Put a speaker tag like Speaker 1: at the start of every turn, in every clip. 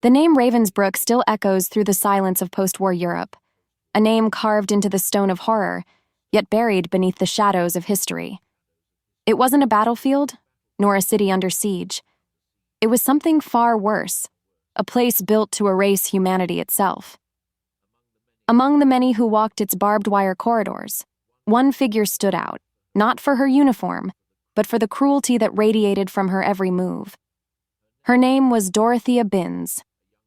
Speaker 1: The name Ravensbrück still echoes through the silence of post-war Europe, a name carved into the stone of horror, yet buried beneath the shadows of history. It wasn't a battlefield, nor a city under siege. It was something far worse, a place built to erase humanity itself. Among the many who walked its barbed wire corridors, one figure stood out, not for her uniform, but for the cruelty that radiated from her every move. Her name was Dorothea Binz,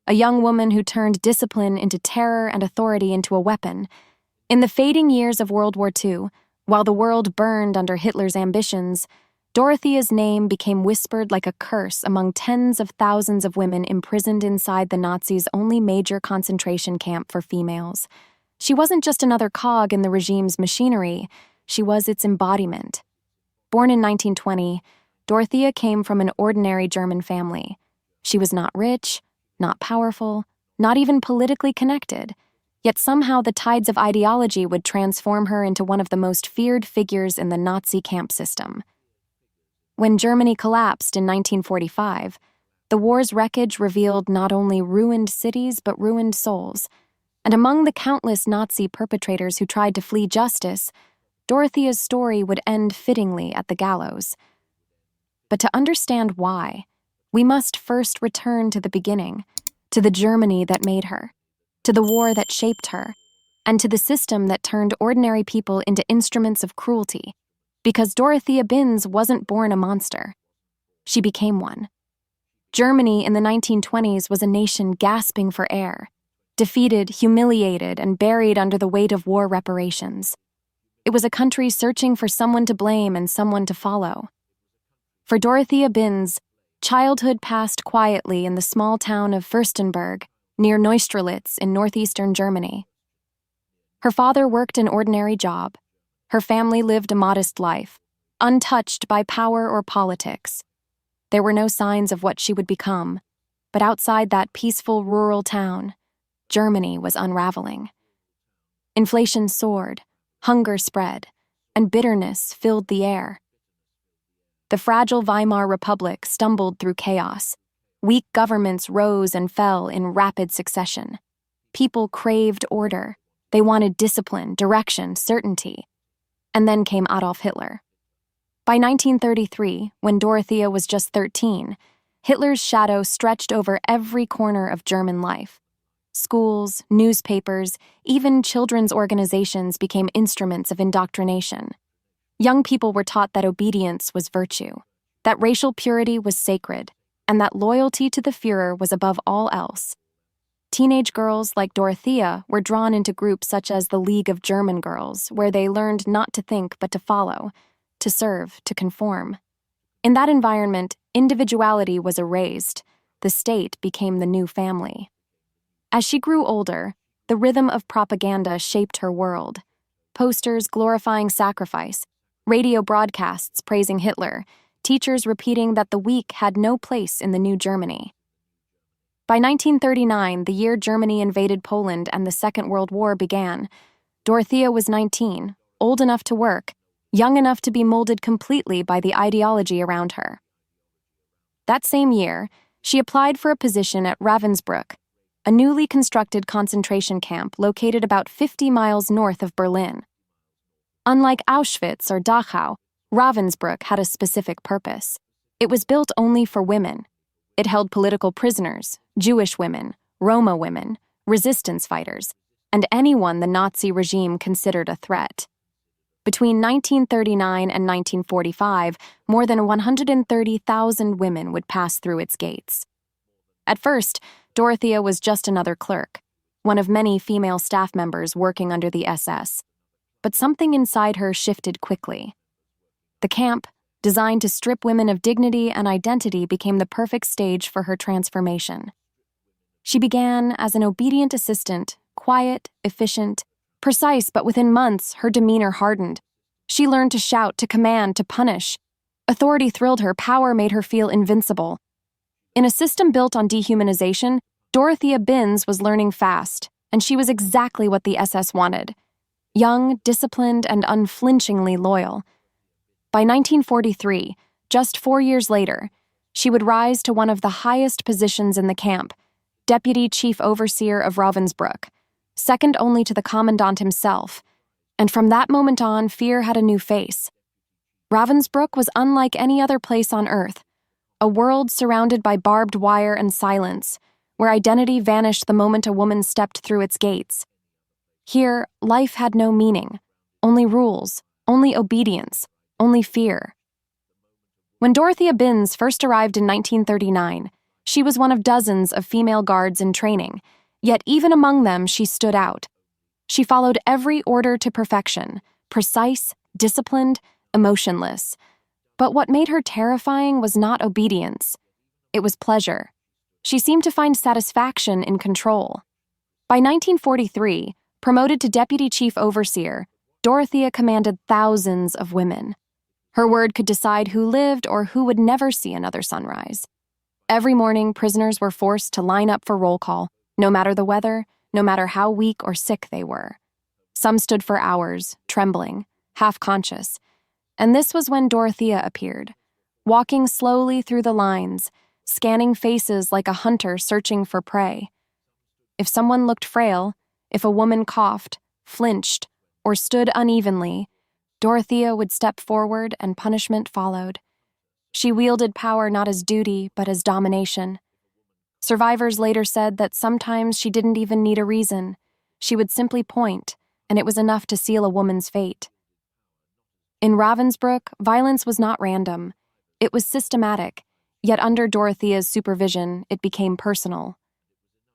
Speaker 1: a young woman who turned discipline into terror and authority into a weapon. In the fading years of World War II, while the world burned under Hitler's ambitions, Dorothea's name became whispered like a curse among tens of thousands of women imprisoned inside the Nazis' only major concentration camp for females. She wasn't just another cog in the regime's machinery, she was its embodiment. Born in 1920, Dorothea came from an ordinary German family. She was not rich, not powerful, not even politically connected, yet somehow the tides of ideology would transform her into one of the most feared figures in the Nazi camp system. When Germany collapsed in 1945, the war's wreckage revealed not only ruined cities but ruined souls, and among the countless Nazi perpetrators who tried to flee justice, Dorothea's story would end fittingly at the gallows. But to understand why, we must first return to the beginning, to the Germany that made her, to the war that shaped her, and to the system that turned ordinary people into instruments of cruelty. Because Dorothea Binz wasn't born a monster. She became one. Germany in the 1920s was a nation gasping for air, defeated, humiliated, and buried under the weight of war reparations. It was a country searching for someone to blame and someone to follow. For Dorothea Binz, childhood passed quietly in the small town of Fürstenberg, near Neustrelitz in northeastern Germany. Her father worked an ordinary job. Her family lived a modest life, untouched by power or politics. There were no signs of what she would become, but outside that peaceful rural town, Germany was unraveling. Inflation soared, hunger spread, and bitterness filled the air. The fragile Weimar Republic stumbled through chaos. Weak governments rose and fell in rapid succession. People craved order. They wanted discipline, direction, certainty. And then came Adolf Hitler. By 1933, when Dorothea was just 13, Hitler's shadow stretched over every corner of German life. Schools, newspapers, even children's organizations became instruments of indoctrination. Young people were taught that obedience was virtue, that racial purity was sacred, and that loyalty to the Führer was above all else. Teenage girls like Dorothea were drawn into groups such as the League of German Girls, where they learned not to think but to follow, to serve, to conform. In that environment, individuality was erased. The state became the new family. As she grew older, the rhythm of propaganda shaped her world. Posters glorifying sacrifice, radio broadcasts praising Hitler, teachers repeating that the weak had no place in the new Germany. By 1939, the year Germany invaded Poland and the Second World War began, Dorothea was 19, old enough to work, young enough to be molded completely by the ideology around her. That same year, she applied for a position at Ravensbrück, a newly constructed concentration camp located about 50 miles north of Berlin. Unlike Auschwitz or Dachau, Ravensbrück had a specific purpose. It was built only for women. It held political prisoners, Jewish women, Roma women, resistance fighters, and anyone the Nazi regime considered a threat. Between 1939 and 1945, more than 130,000 women would pass through its gates. At first, Dorothea was just another clerk, one of many female staff members working under the SS. But something inside her shifted quickly. The camp, designed to strip women of dignity and identity, became the perfect stage for her transformation. She began as an obedient assistant, quiet, efficient, precise, but within months, her demeanor hardened. She learned to shout, to command, to punish. Authority thrilled her, power made her feel invincible. In a system built on dehumanization, Dorothea Binz was learning fast, and she was exactly what the SS wanted. Young, disciplined, and unflinchingly loyal. By 1943, just 4 years later, she would rise to one of the highest positions in the camp, Deputy Chief Overseer of Ravensbrück, second only to the Commandant himself, and from that moment on, fear had a new face. Ravensbrück was unlike any other place on Earth, a world surrounded by barbed wire and silence, where identity vanished the moment a woman stepped through its gates. Here, life had no meaning, only rules, only obedience, only fear. When Dorothea Binz first arrived in 1939, she was one of dozens of female guards in training, yet even among them she stood out. She followed every order to perfection, precise, disciplined, emotionless. But what made her terrifying was not obedience. It was pleasure. She seemed to find satisfaction in control. By 1943, promoted to Deputy Chief Overseer, Dorothea commanded thousands of women. Her word could decide who lived or who would never see another sunrise. Every morning, prisoners were forced to line up for roll call, no matter the weather, no matter how weak or sick they were. Some stood for hours, trembling, half-conscious. And this was when Dorothea appeared, walking slowly through the lines, scanning faces like a hunter searching for prey. If someone looked frail, if a woman coughed, flinched, or stood unevenly, Dorothea would step forward and punishment followed. She wielded power not as duty, but as domination. Survivors later said that sometimes she didn't even need a reason. She would simply point, and it was enough to seal a woman's fate. In Ravensbrück, violence was not random. It was systematic, yet under Dorothea's supervision, it became personal.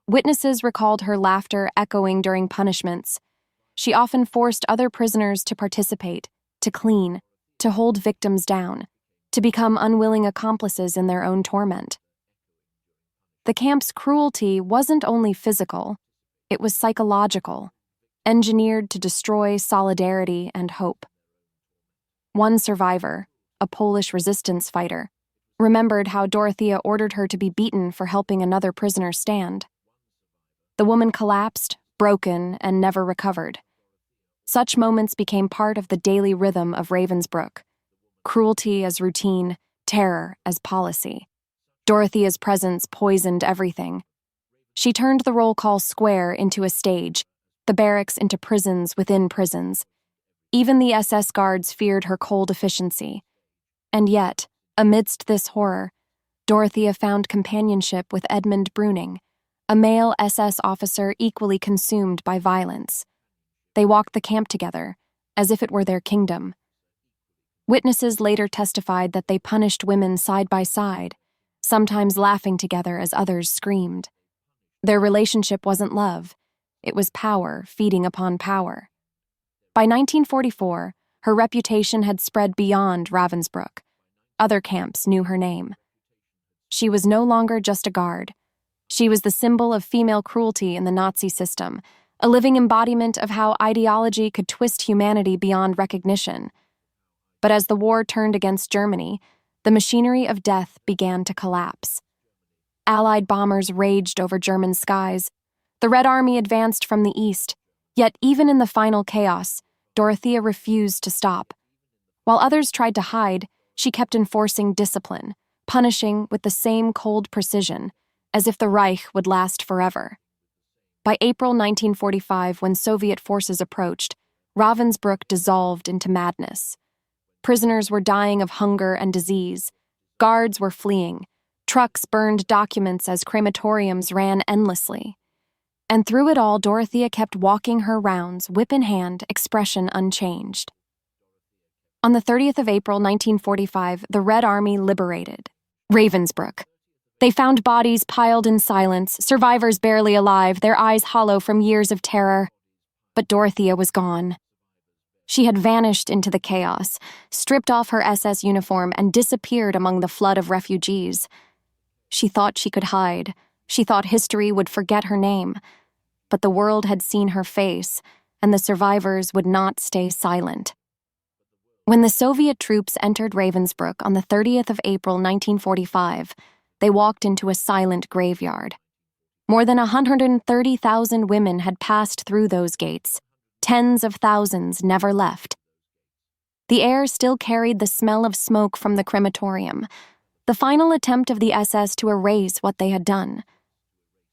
Speaker 1: Witnesses recalled her laughter echoing during punishments. She often forced other prisoners to participate, to clean, to hold victims down, to become unwilling accomplices in their own torment. The camp's cruelty wasn't only physical, it was psychological, engineered to destroy solidarity and hope. One survivor, a Polish resistance fighter, remembered how Dorothea ordered her to be beaten for helping another prisoner stand. The woman collapsed, broken, and never recovered. Such moments became part of the daily rhythm of Ravensbrück. Cruelty as routine, terror as policy. Dorothea's presence poisoned everything. She turned the roll call square into a stage, the barracks into prisons within prisons. Even the SS guards feared her cold efficiency. And yet, amidst this horror, Dorothea found companionship with Edmund Brüning, a male SS officer equally consumed by violence. They walked the camp together, as if it were their kingdom. Witnesses later testified that they punished women side by side, sometimes laughing together as others screamed. Their relationship wasn't love, it was power feeding upon power. By 1944, her reputation had spread beyond Ravensbrück. Other camps knew her name. She was no longer just a guard. She was the symbol of female cruelty in the Nazi system, a living embodiment of how ideology could twist humanity beyond recognition. But as the war turned against Germany, the machinery of death began to collapse. Allied bombers raged over German skies. The Red Army advanced from the east, yet even in the final chaos, Dorothea refused to stop. While others tried to hide, she kept enforcing discipline, punishing with the same cold precision, as if the Reich would last forever. By April 1945, when Soviet forces approached, Ravensbrück dissolved into madness. Prisoners were dying of hunger and disease. Guards were fleeing. Trucks burned documents as crematoriums ran endlessly. And through it all, Dorothea kept walking her rounds, whip in hand, expression unchanged. On the 30th of April 1945, the Red Army liberated Ravensbrück. They found bodies piled in silence, survivors barely alive, their eyes hollow from years of terror. But Dorothea was gone. She had vanished into the chaos, stripped off her SS uniform, and disappeared among the flood of refugees. She thought she could hide. She thought history would forget her name. But the world had seen her face, and the survivors would not stay silent. When the Soviet troops entered Ravensbrück on the 30th of April 1945, they walked into a silent graveyard. More than 130,000 women had passed through those gates. Tens of thousands never left. The air still carried the smell of smoke from the crematorium, the final attempt of the SS to erase what they had done.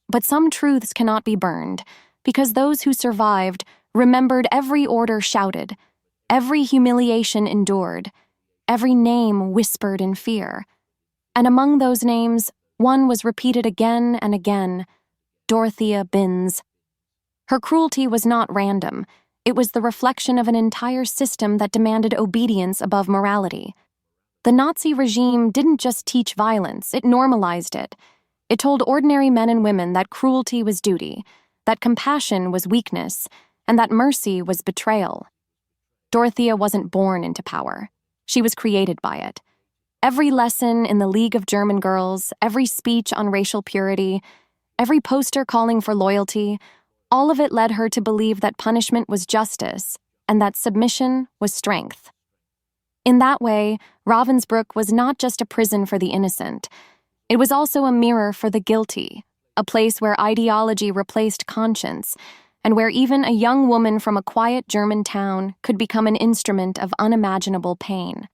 Speaker 1: But some truths cannot be burned, because those who survived remembered every order shouted, every humiliation endured, every name whispered in fear. And among those names, one was repeated again and again: Dorothea Binz. Her cruelty was not random. It was the reflection of an entire system that demanded obedience above morality. The Nazi regime didn't just teach violence, it normalized it. It told ordinary men and women that cruelty was duty, that compassion was weakness, and that mercy was betrayal. Dorothea wasn't born into power. She was created by it. Every lesson in the League of German Girls, every speech on racial purity, every poster calling for loyalty, all of it led her to believe that punishment was justice and that submission was strength. In that way, Ravensbrück was not just a prison for the innocent. It was also a mirror for the guilty, a place where ideology replaced conscience, and where even a young woman from a quiet German town could become an instrument of unimaginable pain.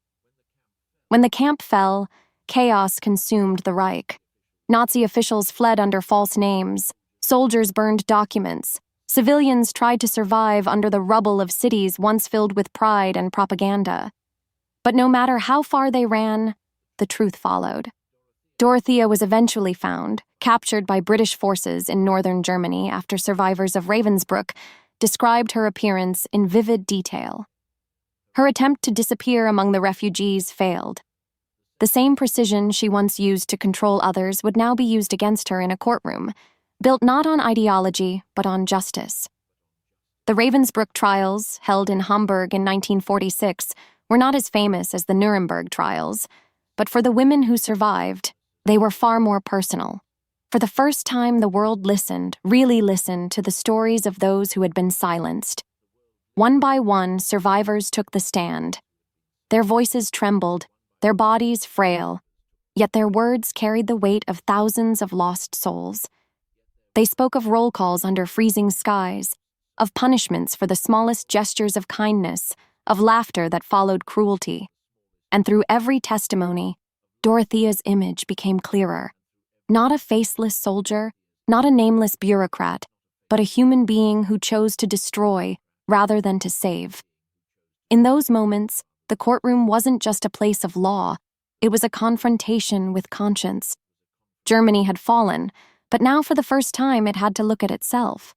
Speaker 1: When the camp fell, chaos consumed the Reich. Nazi officials fled under false names. Soldiers burned documents. Civilians tried to survive under the rubble of cities once filled with pride and propaganda. But no matter how far they ran, the truth followed. Dorothea was eventually found, captured by British forces in northern Germany after survivors of Ravensbrück described her appearance in vivid detail. Her attempt to disappear among the refugees failed. The same precision she once used to control others would now be used against her in a courtroom, built not on ideology, but on justice. The Ravensbrück trials, held in Hamburg in 1946, were not as famous as the Nuremberg trials, but for the women who survived, they were far more personal. For the first time, the world listened, really listened, to the stories of those who had been silenced. One by one, survivors took the stand. Their voices trembled, their bodies frail, yet their words carried the weight of thousands of lost souls. They spoke of roll calls under freezing skies, of punishments for the smallest gestures of kindness, of laughter that followed cruelty. And through every testimony, Dorothea's image became clearer. Not a faceless soldier, not a nameless bureaucrat, but a human being who chose to destroy rather than to save. In those moments, the courtroom wasn't just a place of law, it was a confrontation with conscience. Germany had fallen, but now for the first time it had to look at itself.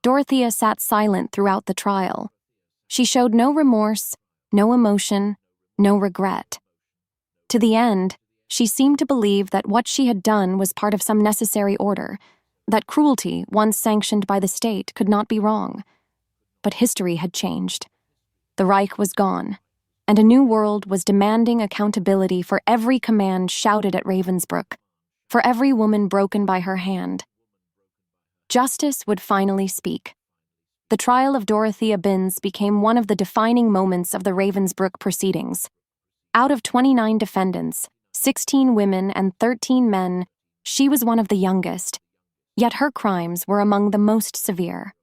Speaker 1: Dorothea sat silent throughout the trial. She showed no remorse, no emotion, no regret. To the end, she seemed to believe that what she had done was part of some necessary order, that cruelty, once sanctioned by the state, could not be wrong. But history had changed. The Reich was gone, and a new world was demanding accountability for every command shouted at Ravensbrück, for every woman broken by her hand. Justice would finally speak. The trial of Dorothea Binz became one of the defining moments of the Ravensbrück proceedings. Out of 29 defendants, 16 women and 13 men, she was one of the youngest, yet her crimes were among the most severe.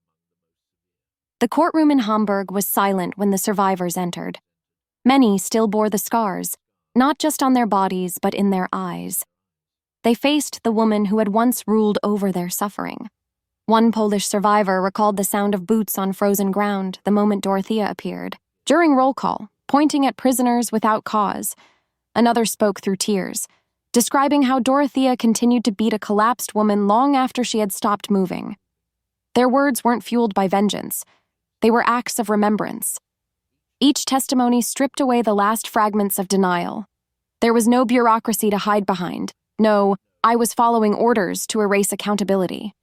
Speaker 1: The courtroom in Hamburg was silent when the survivors entered. Many still bore the scars, not just on their bodies but in their eyes. They faced the woman who had once ruled over their suffering. One Polish survivor recalled the sound of boots on frozen ground the moment Dorothea appeared. During roll call, pointing at prisoners without cause, another spoke through tears, describing how Dorothea continued to beat a collapsed woman long after she had stopped moving. Their words weren't fueled by vengeance. They were acts of remembrance. Each testimony stripped away the last fragments of denial. There was no bureaucracy to hide behind. No, I was following orders to erase accountability.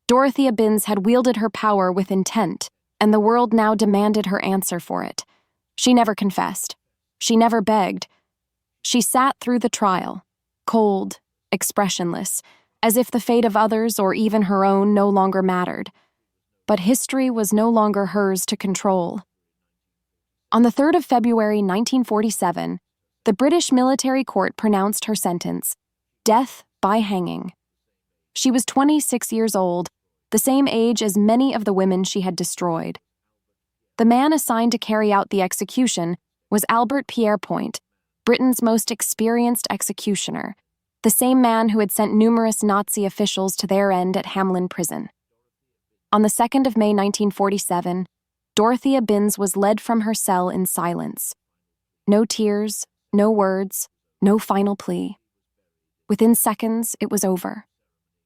Speaker 1: Dorothea Binz had wielded her power with intent, and the world now demanded her answer for it. She never confessed. She never begged. She sat through the trial, cold, expressionless, as if the fate of others or even her own no longer mattered. But history was no longer hers to control. On the 3rd of February 1947, the British military court pronounced her sentence, death by hanging. She was 26 years old, the same age as many of the women she had destroyed. The man assigned to carry out the execution was Albert Pierrepoint, Britain's most experienced executioner. the same man who had sent numerous Nazi officials to their end at Hamelin prison. On the 2nd of May 1947, Dorothea Binz was led from her cell in silence. No tears, no words, no final plea. Within seconds, it was over.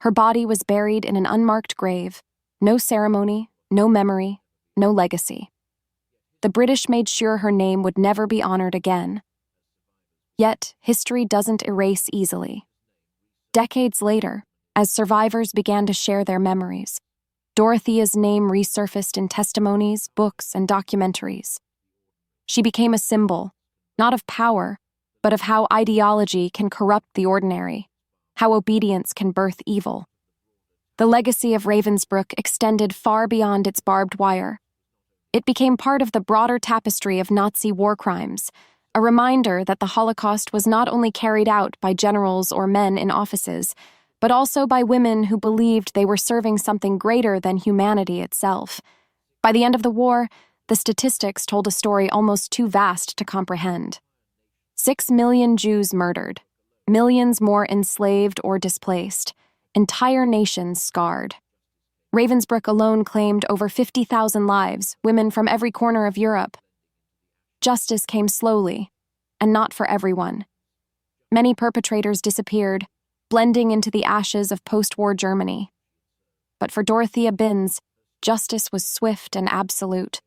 Speaker 1: Her body was buried in an unmarked grave, no ceremony, no memory, no legacy. The British made sure her name would never be honored again. Yet, history doesn't erase easily. Decades later, as survivors began to share their memories, Dorothea's name resurfaced in testimonies, books, and documentaries. She became a symbol, not of power, but of how ideology can corrupt the ordinary, how obedience can birth evil. The legacy of Ravensbrück extended far beyond its barbed wire. It became part of the broader tapestry of Nazi war crimes, a reminder that the Holocaust was not only carried out by generals or men in offices, but also by women who believed they were serving something greater than humanity itself. By the end of the war, the statistics told a story almost too vast to comprehend. 6 million Jews murdered, millions more enslaved or displaced, entire nations scarred. Ravensbrück alone claimed over 50,000 lives, women from every corner of Europe. Justice came slowly, and not for everyone. Many perpetrators disappeared, blending into the ashes of post-war Germany. But for Dorothea Binz, justice was swift and absolute.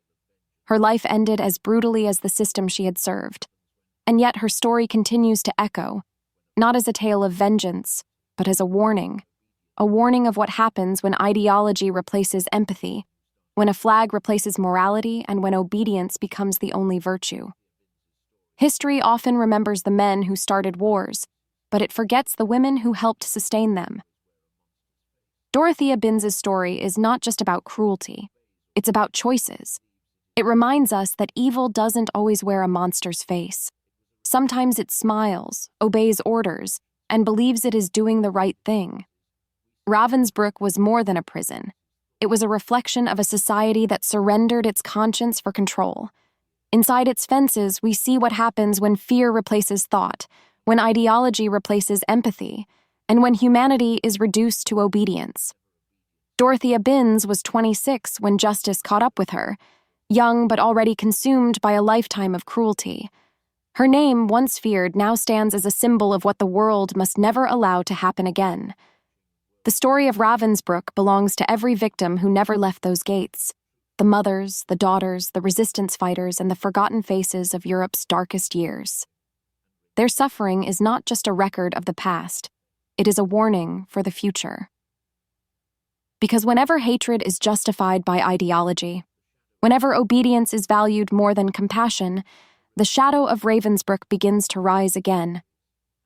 Speaker 1: Her life ended as brutally as the system she had served. And yet her story continues to echo, not as a tale of vengeance, but as a warning of what happens when ideology replaces empathy, when a flag replaces morality, and when obedience becomes the only virtue. History often remembers the men who started wars, but it forgets the women who helped sustain them. Dorothea Binz's story is not just about cruelty, it's about choices. It reminds us that evil doesn't always wear a monster's face. Sometimes it smiles, obeys orders, and believes it is doing the right thing. Ravensbrück was more than a prison. It was a reflection of a society that surrendered its conscience for control. Inside its fences, we see what happens when fear replaces thought, when ideology replaces empathy, and when humanity is reduced to obedience. Dorothea Binz was 26 when justice caught up with her, young but already consumed by a lifetime of cruelty. Her name, once feared, now stands as a symbol of what the world must never allow to happen again. The story of Ravensbrück belongs to every victim who never left those gates. The mothers, the daughters, the resistance fighters, and the forgotten faces of Europe's darkest years. Their suffering is not just a record of the past, it is a warning for the future. Because whenever hatred is justified by ideology, whenever obedience is valued more than compassion, the shadow of Ravensbrück begins to rise again.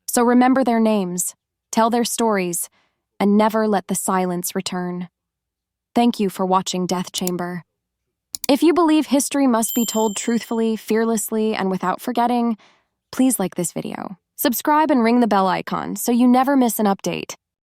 Speaker 1: So remember their names, tell their stories, and never let the silence return. Thank you for watching Death Chamber. If you believe history must be told truthfully, fearlessly, and without forgetting, please like this video. Subscribe and ring the bell icon so you never miss an update.